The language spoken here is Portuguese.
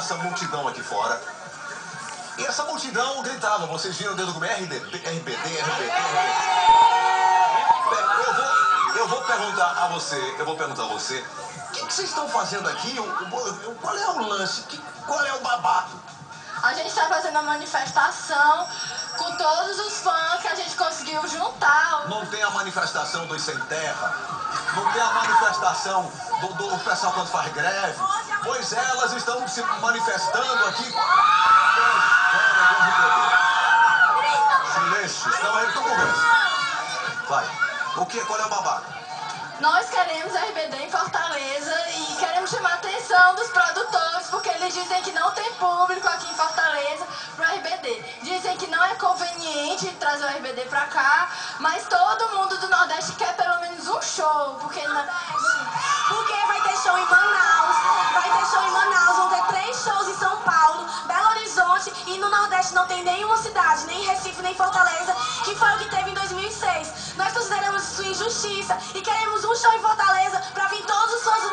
essa multidão aqui fora. E essa multidão gritava, vocês viram dentro do RBD, RBD. Eu vou perguntar a você, o que vocês estão fazendo aqui? Qual é o lance? Qual é o babado? A gente está fazendo uma manifestação com todos os fãs que a gente conseguiu juntar. Não tem a manifestação dos sem terra? Não tem a manifestação do pessoal quando faz greve? Pois elas estão se manifestando aqui. Silêncio, estão aí, então conversa. Vai. Qual é o babado? Nós queremos RBD em Fortaleza e queremos chamar a atenção dos produtores, porque eles dizem que não tem público aqui em Fortaleza pro RBD. Dizem que não é conveniente trazer o RBD pra cá, mas todo mundo do Nordeste quer pelo menos um show, porque vai ter show em Manaus, vão ter 3 shows em São Paulo, Belo Horizonte, e no Nordeste não tem nenhuma cidade, nem Recife, nem Fortaleza, que foi o que teve em 2006. Nós consideramos isso injustiça e queremos um show em Fortaleza para vir todos os fãs do